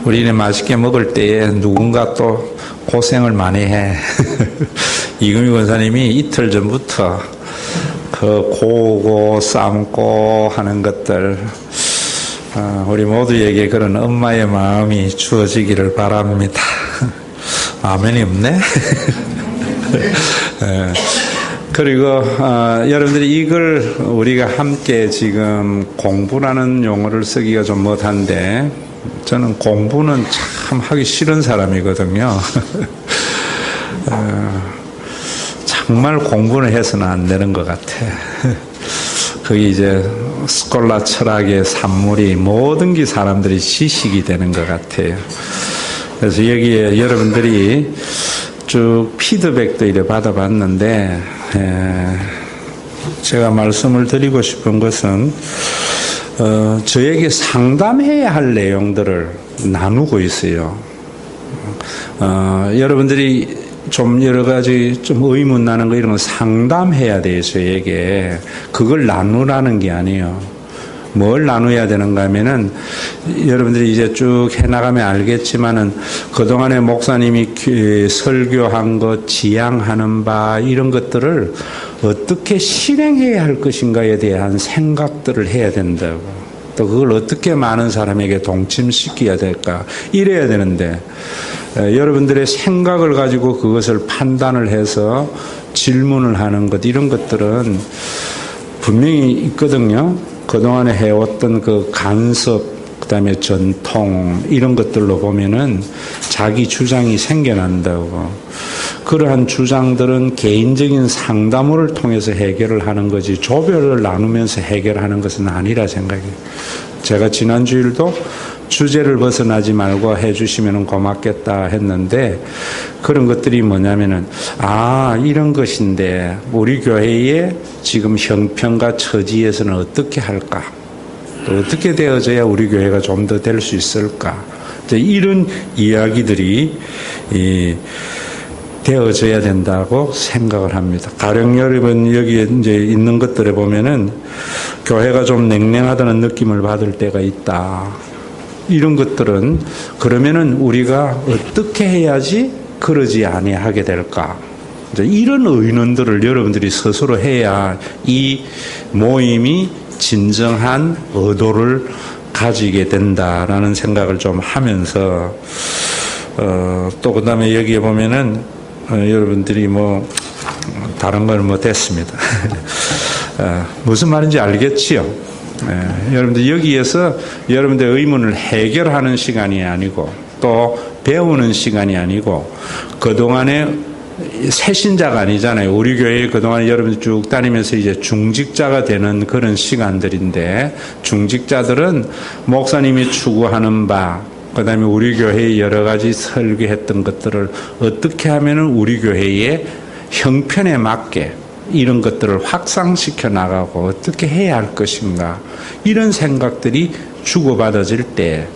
우리는 맛있게 먹을 때에 누군가 또 고생을 많이 해. 이금희 권사님이 이틀 전부터 그 고고 삶고 하는 것들, 우리 모두에게 그런 엄마의 마음이 주어지기를 바랍니다. 아멘이 없네. 그리고 여러분들이 이걸 우리가 함께 지금 공부라는 용어를 쓰기가 좀 못한데, 저는 공부는 참 하기 싫은 사람이거든요. 정말 공부는 해서는 안 되는 것 같아. 그게 이제 스콜라 철학의 산물이 모든 게 사람들이 지식이 되는 것 같아요. 그래서 여기에 여러분들이 쭉 피드백도 이래 받아봤는데, 제가 말씀을 드리고 싶은 것은 저에게 상담해야 할 내용들을 나누고 있어요. 여러분들이 좀 여러 가지 좀 의문 나는 거 이런 거 상담해야 돼요, 저에게. 그걸 나누라는 게 아니에요. 뭘 나눠야 되는가 하면은, 여러분들이 이제 쭉 해나가면 알겠지만은, 그동안에 목사님이 설교한 것, 지향하는 바, 이런 것들을 어떻게 실행해야 할 것인가에 대한 생각들을 해야 된다고. 또 그걸 어떻게 많은 사람에게 동침시켜야 될까. 이래야 되는데, 여러분들의 생각을 가지고 그것을 판단을 해서 질문을 하는 것, 이런 것들은 분명히 있거든요. 그동안에 해왔던 그 간섭, 그 다음에 전통, 이런 것들로 보면은 자기 주장이 생겨난다고. 그러한 주장들은 개인적인 상담을 통해서 해결을 하는 거지, 조별을 나누면서 해결하는 것은 아니라 생각해요. 제가 지난 주일도 주제를 벗어나지 말고 해주시면 고맙겠다 했는데, 그런 것들이 뭐냐면은, 이런 것인데 우리 교회의 지금 형편과 처지에서는 어떻게 할까, 또 어떻게 되어져야 우리 교회가 좀 더 될 수 있을까, 이런 이야기들이 되어져야 된다고 생각을 합니다. 가령 여러분 여기에 이제 있는 것들을 보면은 교회가 좀 냉랭하다는 느낌을 받을 때가 있다. 이런 것들은 그러면은 우리가 어떻게 해야지 그러지 아니하게 될까? 이런 의논들을 여러분들이 스스로 해야 이 모임이 진정한 의도를 가지게 된다라는 생각을 좀 하면서, 또 그 다음에 여기에 보면은 여러분들이 뭐 다른 걸 뭐 됐습니다. 무슨 말인지 알겠지요? 여러분들 여기에서 여러분들의 의문을 해결하는 시간이 아니고, 또 배우는 시간이 아니고, 그동안에 새신자가 아니잖아요. 우리 교회에 그동안 여러분들 쭉 다니면서 이제 중직자가 되는 그런 시간들인데, 중직자들은 목사님이 추구하는 바, 그 다음에 우리 교회의 여러 가지 설교했던 것들을 어떻게 하면은 우리 교회의 형편에 맞게 이런 것들을 확산시켜 나가고 어떻게 해야 할 것인가, 이런 생각들이 주고받아질 때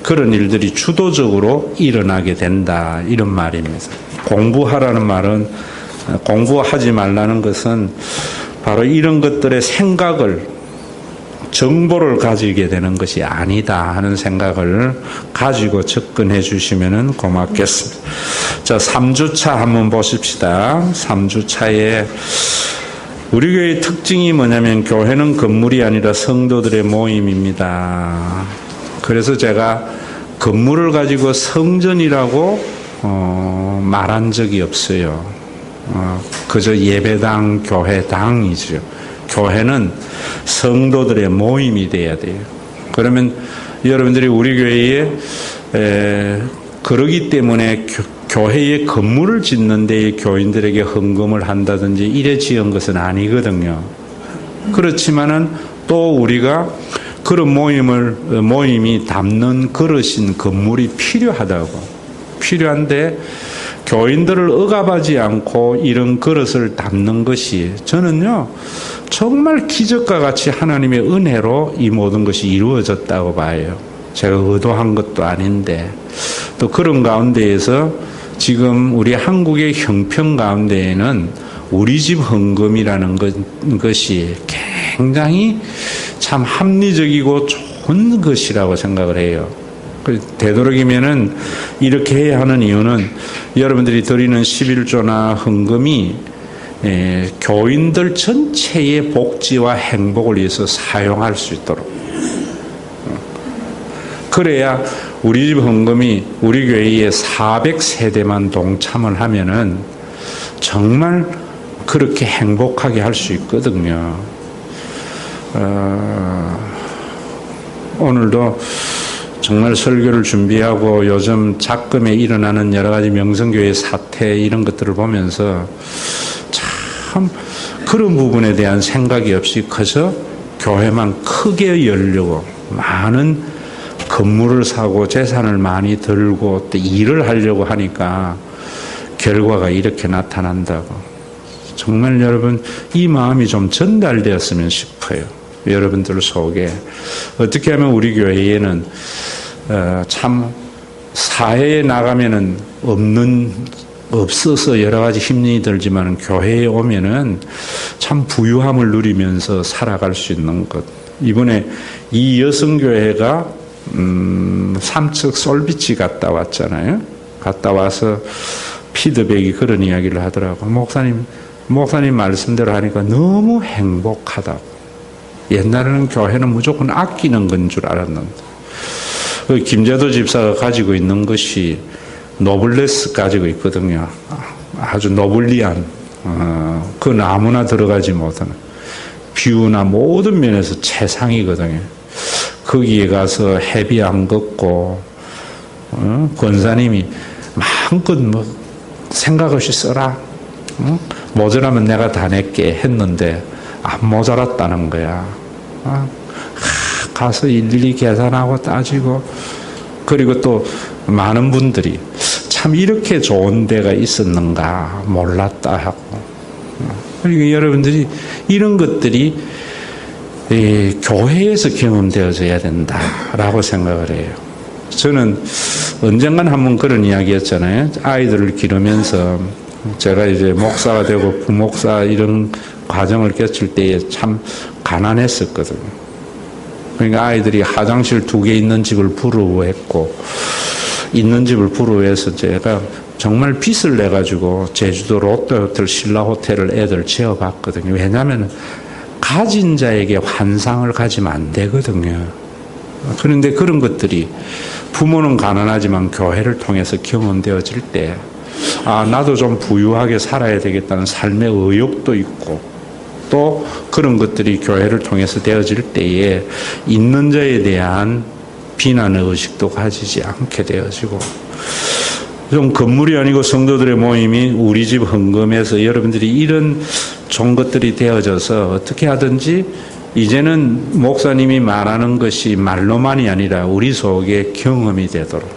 그런 일들이 주도적으로 일어나게 된다, 이런 말입니다. 공부하라는 말은, 공부하지 말라는 것은 바로 이런 것들의 생각을, 정보를 가지게 되는 것이 아니다 하는 생각을 가지고 접근해 주시면 고맙겠습니다. 자, 3주차 한번 보십시다. 3주차에 우리 교회의 특징이 뭐냐면, 교회는 건물이 아니라 성도들의 모임입니다. 그래서 제가 건물을 가지고 성전이라고 말한 적이 없어요. 그저 예배당, 교회당이죠. 교회는 성도들의 모임이 돼야 돼요. 그러면 여러분들이 우리 교회에 그러기 때문에 교회에 건물을 짓는 데에 교인들에게 헌금을 한다든지 이래 지은 것은 아니거든요. 그렇지만은 또 우리가 그런 모임이 담는 그릇인 건물이 필요한데, 교인들을 억압하지 않고 이런 그릇을 담는 것이, 저는요 정말 기적과 같이 하나님의 은혜로 이 모든 것이 이루어졌다고 봐요. 제가 의도한 것도 아닌데, 또 그런 가운데에서 지금 우리 한국의 형편 가운데에는 우리 집 헌금이라는 것이 굉장히 참 합리적이고 좋은 것이라고 생각을 해요. 되도록이면은 이렇게 해야 하는 이유는 여러분들이 드리는 11조나 헌금이 교인들 전체의 복지와 행복을 위해서 사용할 수 있도록. 그래야 우리 집 헌금이 우리 교회에 400세대만 동참을 하면은 정말 그렇게 행복하게 할 수 있거든요. 오늘도 정말 설교를 준비하고 요즘 작금에 일어나는 여러 가지 명성교회 사태 이런 것들을 보면서 참 그런 부분에 대한 생각이 없이 커서 교회만 크게 열려고 많은 건물을 사고 재산을 많이 들고 또 일을 하려고 하니까 결과가 이렇게 나타난다고. 정말 여러분 이 마음이 좀 전달되었으면 싶어요. 여러분들 속에 어떻게 하면 우리 교회에는 참 사회에 나가면은 없어서 여러 가지 힘이 들지만 교회에 오면은 참 부유함을 누리면서 살아갈 수 있는 것. 이번에 이 여성교회가 삼척 솔비치 갔다 왔잖아요. 갔다 와서 피드백이 그런 이야기를 하더라고. 목사님 말씀대로 하니까 너무 행복하다고. 옛날에는 교회는 무조건 아끼는 건 줄 알았는데 김재도 집사가 가지고 있는 것이 노블레스 가지고 있거든요. 아주 노블리한 그건 아무나 들어가지 못하는 뷰나 모든 면에서 최상이거든요. 거기에 가서 회비 안 걷고 권사님이 마음껏 생각 없이 써라. 모자라면 내가 다 낼게 했는데 안 모자랐다는 거야. 가서 일일이 계산하고 따지고 그리고 또 많은 분들이 참 이렇게 좋은 데가 있었는가 몰랐다 하고 그리고 여러분들이 이런 것들이 교회에서 경험되어져야 된다라고 생각을 해요. 저는 언젠간 한번 그런 이야기 했잖아요. 아이들을 기르면서 제가 이제 목사가 되고 부목사 이런 과정을 겪을 때에 참 가난했었거든요. 그러니까 아이들이 화장실 2개 있는 집을 부러워했고 있는 집을 부러워해서 제가 정말 빚을 내가지고 제주도 롯데호텔 신라호텔을 애들 지어봤거든요. 왜냐하면 가진 자에게 환상을 가지면 안 되거든요. 그런데 그런 것들이 부모는 가난하지만 교회를 통해서 경험되어질 때 나도 좀 부유하게 살아야 되겠다는 삶의 의욕도 있고 또 그런 것들이 교회를 통해서 되어질 때에 있는 자에 대한 비난의 의식도 가지지 않게 되어지고 좀 건물이 아니고 성도들의 모임이 우리 집 헌금에서 여러분들이 이런 좋은 것들이 되어져서 어떻게 하든지 이제는 목사님이 말하는 것이 말로만이 아니라 우리 속에 경험이 되도록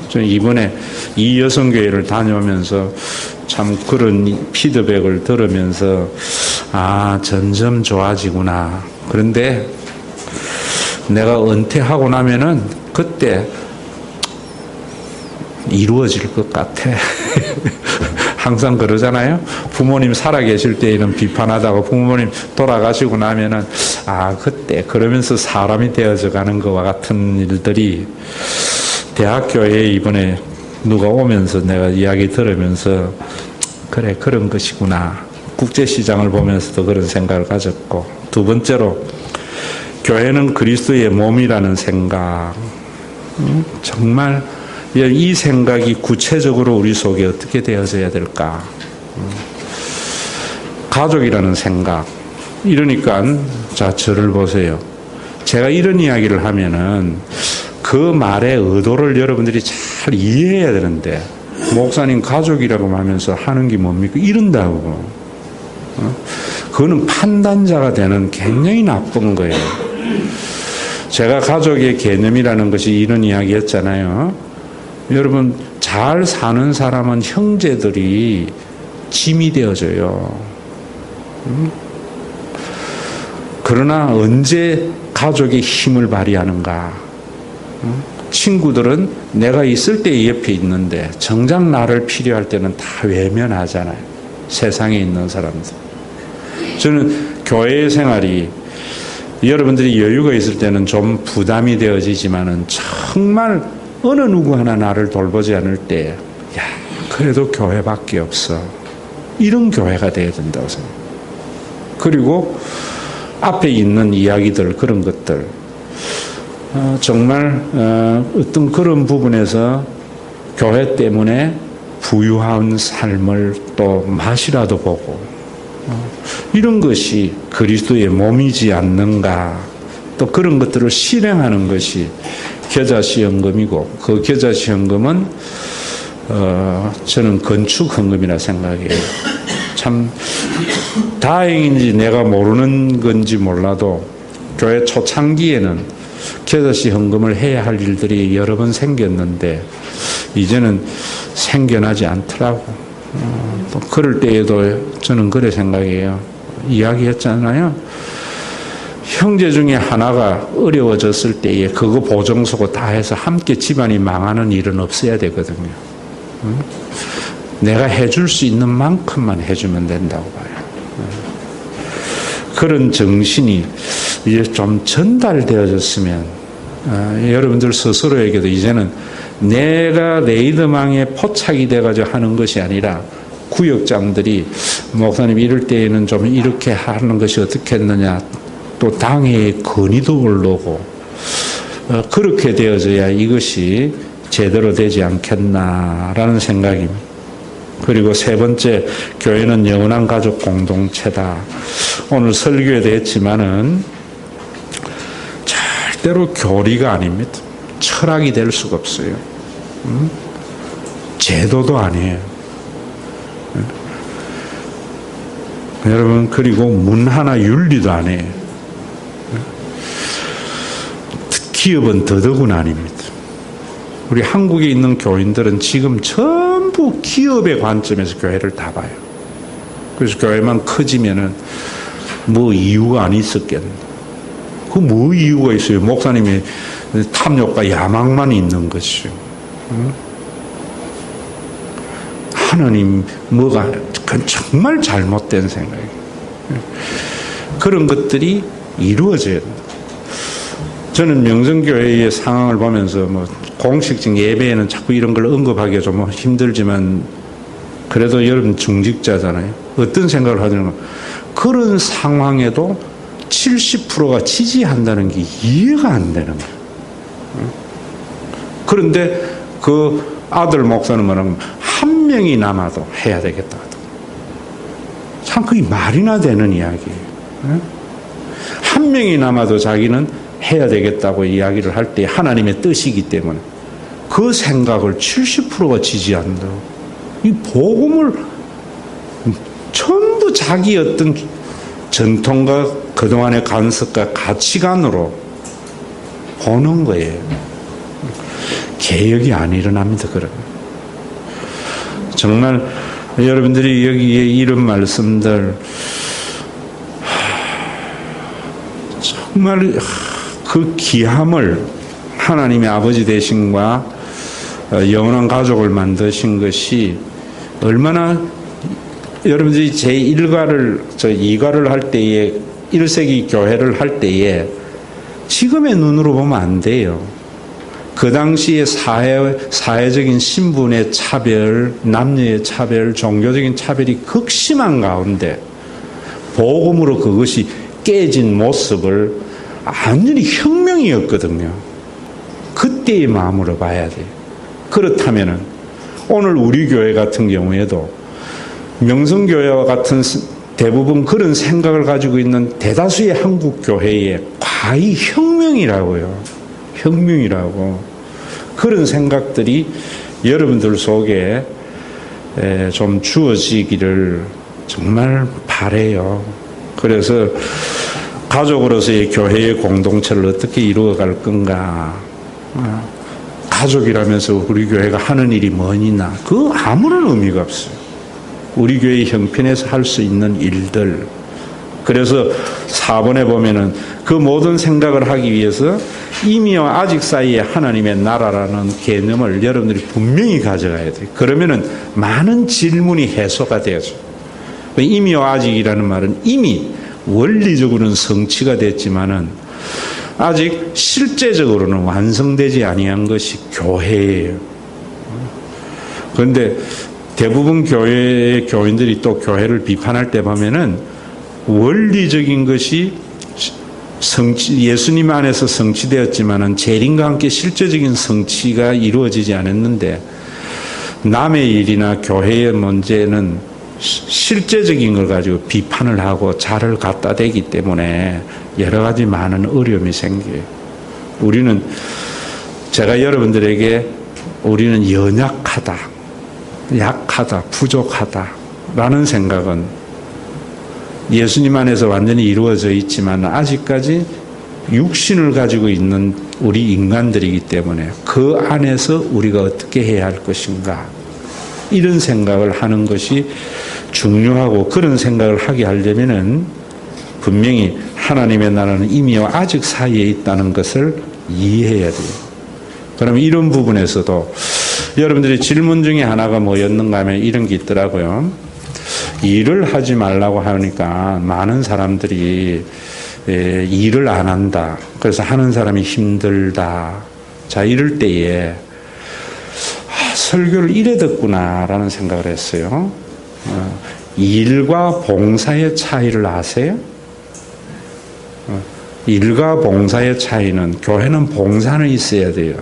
저는 이번에 이 여성교회를 다녀오면서 참 그런 피드백을 들으면서 점점 좋아지구나. 그런데 내가 은퇴하고 나면은 그때 이루어질 것 같아. 항상 그러잖아요. 부모님 살아계실 때에는 비판하다가 부모님 돌아가시고 나면은 그때 그러면서 사람이 되어져 가는 것과 같은 일들이 대학교에 이번에 누가 오면서 내가 이야기 들으면서 그래 그런 것이구나. 국제시장을 보면서도 그런 생각을 가졌고 두 번째로 교회는 그리스도의 몸이라는 생각 정말 이 생각이 구체적으로 우리 속에 어떻게 되어져야 될까? 가족이라는 생각. 이러니까 자 저를 보세요. 제가 이런 이야기를 하면은 그 말의 의도를 여러분들이 잘 이해해야 되는데 목사님 가족이라고 하면서 하는 게 뭡니까? 이런다고. 그거는 판단자가 되는 굉장히 나쁜 거예요. 제가 가족의 개념이라는 것이 이런 이야기였잖아요. 여러분 잘 사는 사람은 형제들이 짐이 되어져요. 그러나 언제 가족의 힘을 발휘하는가? 친구들은 내가 있을 때 옆에 있는데 정작 나를 필요할 때는 다 외면하잖아요. 세상에 있는 사람들. 저는 교회 생활이 여러분들이 여유가 있을 때는 좀 부담이 되어지지만은 정말 어느 누구 하나 나를 돌보지 않을 때, 야, 그래도 교회밖에 없어. 이런 교회가 되어야 된다고 생각해요. 그리고 앞에 있는 이야기들, 그런 것들, 정말 어떤 그런 부분에서 교회 때문에 부유한 삶을 또 맛이라도 보고, 이런 것이 그리스도의 몸이지 않는가, 또 그런 것들을 실행하는 것이 겨자시험금이고, 그 겨자시험금은 저는 건축헌금이라 생각해요. 참 다행인지 내가 모르는 건지 몰라도 교회 초창기에는 겨자시험금을 해야 할 일들이 여러 번 생겼는데 이제는 생겨나지 않더라고. 또 그럴 때에도 저는 그래 생각해요. 이야기했잖아요. 형제 중에 하나가 어려워졌을 때에 그거 보정서고 다 해서 함께 집안이 망하는 일은 없어야 되거든요. 내가 해줄 수 있는 만큼만 해주면 된다고 봐요. 그런 정신이 이제 좀 전달되어졌으면 여러분들 스스로에게도 이제는 내가 레이더망에 포착이 돼가지고 하는 것이 아니라 구역장들이 목사님 이럴 때에는 좀 이렇게 하는 것이 어떻겠느냐, 또 당회의 건의도 올라오고 그렇게 되어져야 이것이 제대로 되지 않겠나라는 생각입니다. 그리고 세 번째, 교회는 영원한 가족 공동체다. 오늘 설교에도 했지만은 절대로 교리가 아닙니다. 철학이 될 수가 없어요. 제도도 아니에요. 여러분, 그리고 문화나 윤리도 아니에요. 기업은 더더구나 아닙니다. 우리 한국에 있는 교인들은 지금 전부 기업의 관점에서 교회를 다 봐요. 그래서 교회만 커지면은 뭐 이유가 안 있었겠나. 그 뭐 이유가 있어요. 목사님이 탐욕과 야망만 있는 것이죠. 하나님 뭐가, 그건 정말 잘못된 생각이에요. 그런 것들이 이루어져야 된다. 저는 명성교회의 상황을 보면서 뭐 공식적 예배에는 자꾸 이런 걸 언급하기가 좀 힘들지만 그래도 여러분 중직자잖아요. 어떤 생각을 하냐면 그런 상황에도 70%가 지지한다는 게 이해가 안 되는 거예요. 그런데 그 아들 목사는 뭐냐면 한 명이 남아도 해야 되겠다. 참 그게 말이나 되는 이야기예요. 한 명이 남아도 자기는 해야 되겠다고 이야기를 할 때 하나님의 뜻이기 때문에 그 생각을 70%가 지지한다고. 이 복음을 전부 자기 어떤 전통과 그동안의 간섭과 가치관으로 보는 거예요. 개혁이 안 일어납니다. 그러면 정말 여러분들이 여기에 이런 말씀들 정말 그 귀함을 하나님의 아버지 되심과 영원한 가족을 만드신 것이 얼마나 여러분들이 제1가를 2가를 할 때에 1세기 교회를 할 때에 지금의 눈으로 보면 안 돼요. 그 당시에 사회적인 신분의 차별, 남녀의 차별, 종교적인 차별이 극심한 가운데 복음으로 그것이 깨진 모습을 완전히 혁명이었거든요. 그때의 마음으로 봐야 돼요. 그렇다면은 오늘 우리 교회 같은 경우에도 명성교회와 같은 대부분 그런 생각을 가지고 있는 대다수의 한국 교회의 과히 혁명이라고요. 혁명이라고. 그런 생각들이 여러분들 속에 좀 주어지기를 정말 바라요. 그래서 가족으로서의 교회의 공동체를 어떻게 이루어갈 건가. 가족이라면서 우리 교회가 하는 일이 뭐니나 그 아무런 의미가 없어요. 우리 교회의 형편에서 할 수 있는 일들. 그래서 4번에 보면은 그 모든 생각을 하기 위해서 이미와 아직 사이에 하나님의 나라라는 개념을 여러분들이 분명히 가져가야 돼요. 그러면은 많은 질문이 해소가 되어져. 이미와 아직이라는 말은 이미 원리적으로는 성취가 됐지만은 아직 실제적으로는 완성되지 아니한 것이 교회예요. 그런데 대부분 교회의 교인들이 또 교회를 비판할 때 보면은 원리적인 것이 예수님 안에서 성취되었지만은 재림과 함께 실제적인 성취가 이루어지지 않았는데, 남의 일이나 교회의 문제는 실제적인 걸 가지고 비판을 하고 자를 갖다 대기 때문에 여러 가지 많은 어려움이 생겨요. 제가 여러분들에게 우리는 연약하다, 약하다, 부족하다라는 생각은 예수님 안에서 완전히 이루어져 있지만 아직까지 육신을 가지고 있는 우리 인간들이기 때문에 그 안에서 우리가 어떻게 해야 할 것인가, 이런 생각을 하는 것이 중요하고, 그런 생각을 하게 하려면은 분명히 하나님의 나라는 이미와 아직 사이에 있다는 것을 이해해야 돼요. 그럼 이런 부분에서도 여러분들이 질문 중에 하나가 뭐였는가 하면 이런 게 있더라고요. 일을 하지 말라고 하니까 많은 사람들이 일을 안 한다. 그래서 하는 사람이 힘들다. 자, 이럴 때에 설교를 이래 듣구나라는 생각을 했어요. 일과 봉사의 차이를 아세요? 일과 봉사의 차이는, 교회는 봉사는 있어야 돼요.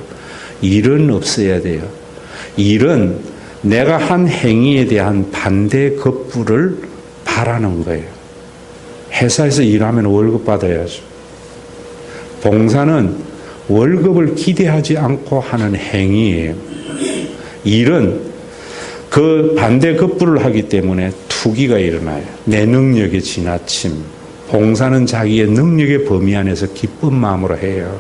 일은 없어야 돼요. 일은 내가 한 행위에 대한 반대 겁부를 바라는 거예요. 회사에서 일하면 월급 받아야죠. 봉사는 월급을 기대하지 않고 하는 행위예요. 일은 그 반대 겁부를 하기 때문에 투기가 일어나요. 내 능력의 지나침. 봉사는 자기의 능력의 범위 안에서 기쁜 마음으로 해요.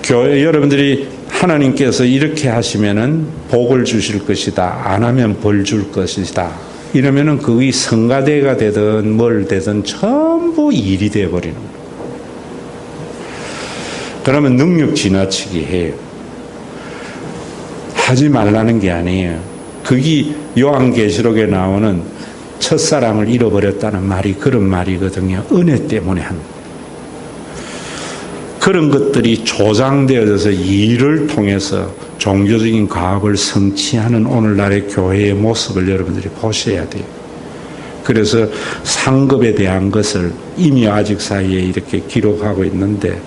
교회 여러분들이 하나님께서 이렇게 하시면은 복을 주실 것이다, 안 하면 벌 줄 것이다, 이러면은 그게 성가대가 되든 뭘 되든 전부 일이 되어버리는 거예요. 그러면 능력 지나치게 해요. 하지 말라는 게 아니에요. 그게 요한계시록에 나오는 첫사랑을 잃어버렸다는 말이 그런 말이거든요. 은혜 때문에 한. 그런 것들이 조장되어져서 일을 통해서 종교적인 과업을 성취하는 오늘날의 교회의 모습을 여러분들이 보셔야 돼요. 그래서 상급에 대한 것을 이미 아직 사이에 이렇게 기록하고 있는데,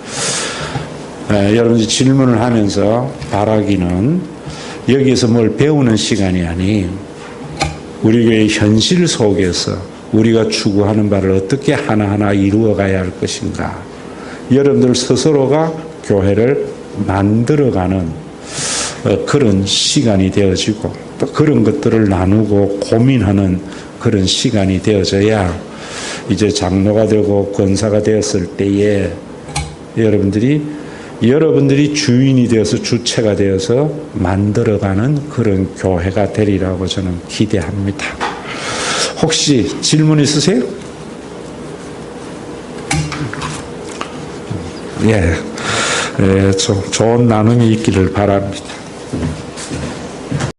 여러분들이 질문을 하면서 바라기는 여기에서 뭘 배우는 시간이 아니에요. 우리 교회의 현실 속에서 우리가 추구하는 바를 어떻게 하나하나 이루어가야 할 것인가, 여러분들 스스로가 교회를 만들어가는 그런 시간이 되어지고, 또 그런 것들을 나누고 고민하는 그런 시간이 되어져야 이제 장로가 되고 권사가 되었을 때에 여러분들이 주인이 되어서 주체가 되어서 만들어가는 그런 교회가 되리라고 저는 기대합니다. 혹시 질문 있으세요? 좋은 나눔이 있기를 바랍니다.